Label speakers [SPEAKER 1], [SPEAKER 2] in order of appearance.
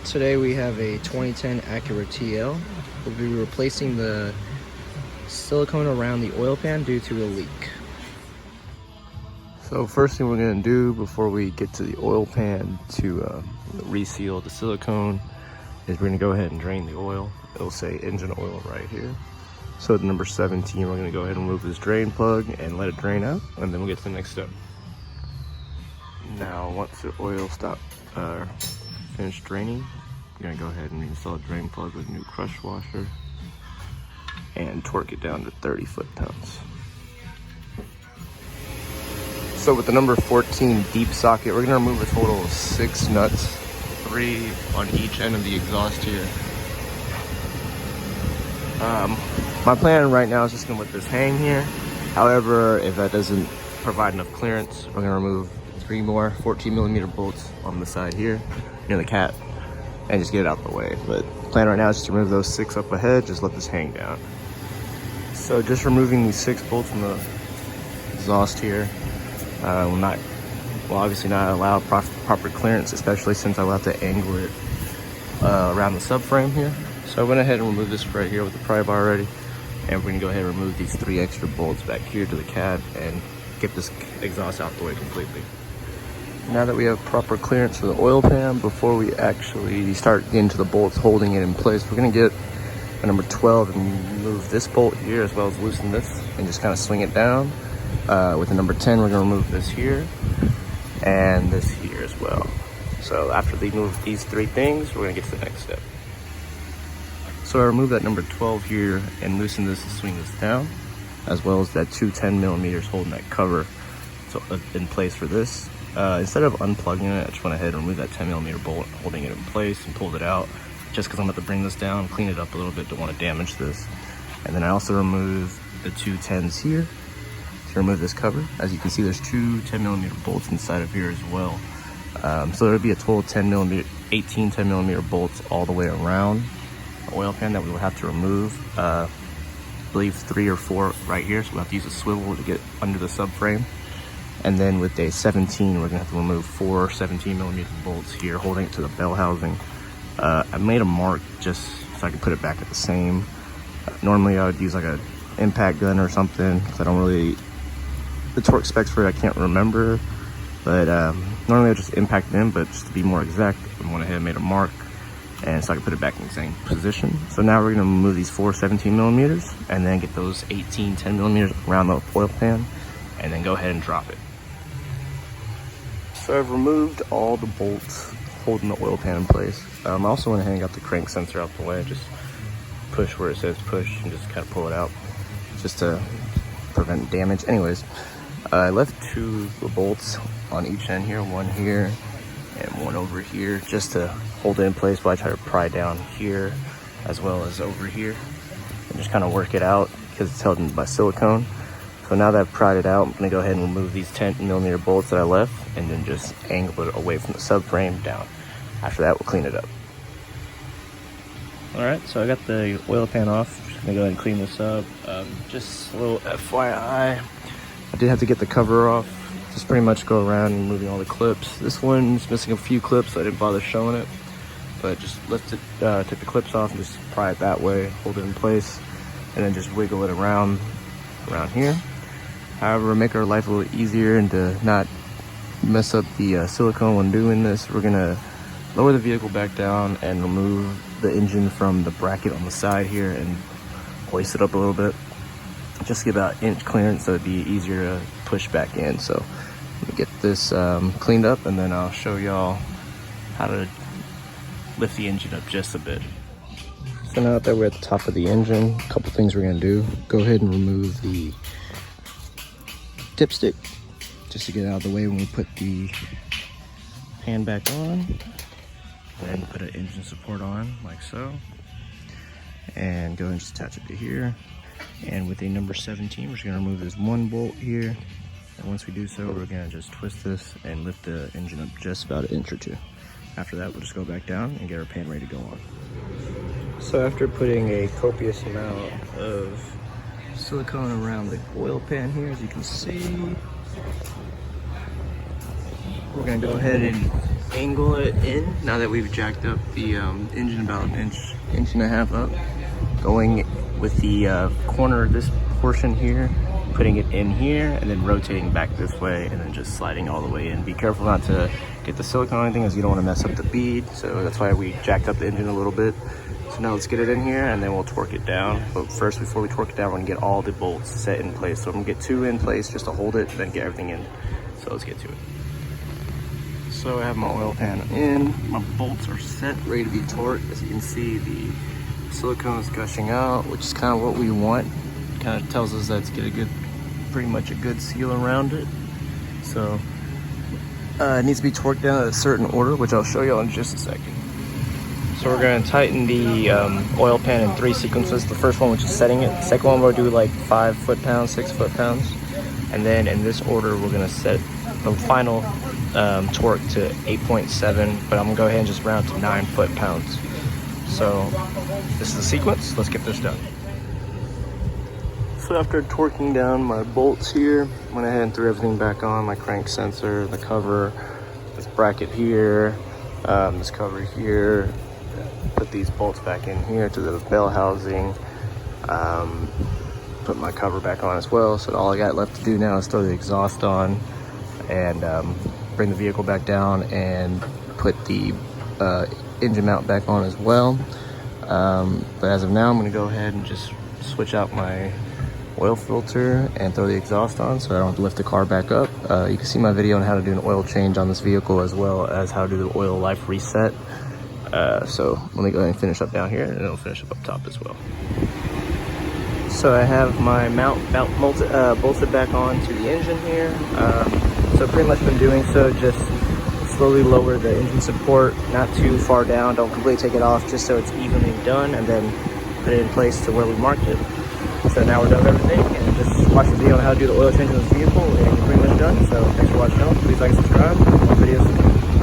[SPEAKER 1] Today we have a 2010 Acura TL. We'll be replacing the silicone around the oil pan due to a leak. So first thing we're going to do before we get to the oil pan to reseal the silicone is we're going to go ahead and drain the oil. It'll say engine oil right here. So at number 17, we're going to go ahead and remove this drain plug and let it drain out, and then we'll get to the next step. Now once the oil finished draining, I'm going to go ahead and install a drain plug with a new crush washer and torque it down to 30 foot-pounds. So with the number 14 deep socket, we're going to remove a total of 6 nuts, 3 on each end of the exhaust here. My plan right now is just going to let this hang here. However, if that doesn't provide enough clearance, we're going to remove 3 more 14mm bolts on the side here near the cat and just get it out the way. But the plan right now is just to remove those 6 up ahead, just let this hang down. So just removing these 6 bolts from the exhaust here will obviously not allow proper clearance, especially since I will have to angle it around the subframe here. So I went ahead and removed this right here with the pry bar already, and we're gonna go ahead and remove these 3 extra bolts back here to the cab and get this exhaust out the way completely. Now that we have proper clearance for the oil pan, before we actually start getting to the bolts holding it in place, we're gonna get a number 12 and move this bolt here, as well as loosen this and just kind of swing it down. With the number 10, we're gonna remove this here and this here as well. So after we move these 3 things, we're gonna get to the next step. So I removed that number 12 here and loosen this and swing this down, as well as that 2 10mm holding that cover in place for this. Instead of unplugging it, I just went ahead and removed that 10mm bolt holding it in place and pulled it out, just because I'm about to bring this down, clean it up a little bit, don't want to damage this. And then I also removed the 2 10s here to remove this cover. As you can see, there's 2 10mm bolts inside of here as well. So there'll be a total 18 10mm bolts all the way around the oil pan that we will have to remove. I believe 3 or 4 right here, so we'll have to use a swivel to get under the subframe. And then with a 17, we're gonna have to remove 4 17mm bolts here, holding it to the bell housing. I made a mark just so I could put it back at the same. Normally I would use like a impact gun or something, because the torque specs for it I can't remember. But normally I would just impact it in, but just to be more exact, I went ahead and made a mark, and so I can put it back in the same position. So now we're gonna remove these 4 17mm and then get those 18 10mm around the oil pan, and then go ahead and drop it. So I've removed all the bolts holding the oil pan in place. I also went ahead and got the crank sensor out the way. Just push where it says push and just kind of pull it out, just to prevent damage. Anyways, I left 2 bolts on each end here, 1 here and 1 over here, just to hold it in place while I try to pry down here as well as over here, and just kind of work it out because it's held in by silicone. So now that I've pried it out, I'm gonna go ahead and remove these 10mm bolts that I left and then just angle it away from the subframe down. After that, we'll clean it up. All right, so I got the oil pan off. Just gonna go ahead and clean this up. Just a little FYI, I did have to get the cover off. Just pretty much go around and removing all the clips. This one's missing a few clips, so I didn't bother showing it. But just lift it, take the clips off and just pry it that way, hold it in place, and then just wiggle it around here. However, make our life a little easier and to not mess up the silicone when doing this, we're gonna lower the vehicle back down and remove the engine from the bracket on the side here and hoist it up a little bit. Just give about 1 inch clearance so it'd be easier to push back in. So let me get this cleaned up, and then I'll show y'all how to lift the engine up just a bit. So now that we're at the top of the engine, a couple things we're gonna do. Go ahead and remove the dipstick just to get out of the way when we put the pan back on. Then put an engine support on like so, and go ahead and just attach it to here. And with a number 17, we're just gonna remove this 1 bolt here, and once we do so, we're gonna just twist this and lift the engine up just about 1 inch or 2. After that, we'll just go back down and get our pan ready to go on. So after putting a copious amount of silicone around the oil pan here, as you can see, we're gonna go ahead and angle it in now that we've jacked up the engine about an inch and a half up. Going with the corner of this portion here, putting it in here, and then rotating back this way, and then just sliding all the way in. Be careful not to get the silicone or anything, as you don't want to mess up the bead. So that's why we jacked up the engine a little bit. So now let's get it in here, and then we'll torque it down. But first, before we torque it down, we're gonna get all the bolts set in place. So I'm gonna get 2 in place just to hold it, and then get everything in. So let's get to it. So I have my oil pan in, my bolts are set, ready to be torqued. As you can see, the silicone is gushing out, which is kind of what we want. Kind of tells us that it's get a good, pretty much a good seal around it. So it needs to be torqued down at a certain order, which I'll show you in just a second. So we're going to tighten the oil pan in 3 sequences. The first one, which is setting it. The second one, we'll do like 5 foot-pounds, 6 foot-pounds. And then in this order, we're going to set the final torque to 8.7, but I'm going to go ahead and just round to 9 foot-pounds. So this is the sequence. Let's get this done. So after torquing down my bolts here, went ahead and threw everything back on, my crank sensor, the cover, this bracket here, this cover here. Put these bolts back in here to the bell housing. Put my cover back on as well. So all I got left to do now is throw the exhaust on and bring the vehicle back down and put the engine mount back on as well. But as of now, I'm going to go ahead and just switch out my oil filter and throw the exhaust on so I don't have to lift the car back up. You can see my video on how to do an oil change on this vehicle, as well as how to do the oil life reset. So let me go ahead and finish up down here, and then I'll finish up top as well. So I have my mount bolted back on to the engine here. So pretty much been doing so, just slowly lower the engine support, not too far down, don't completely take it off, just so it's evenly done, and then put it in place to where we marked it. So now we're done with everything, and just watch the video on how to do the oil change on this vehicle, and you're pretty much done. So thanks for watching. Please like and subscribe. More videos to come.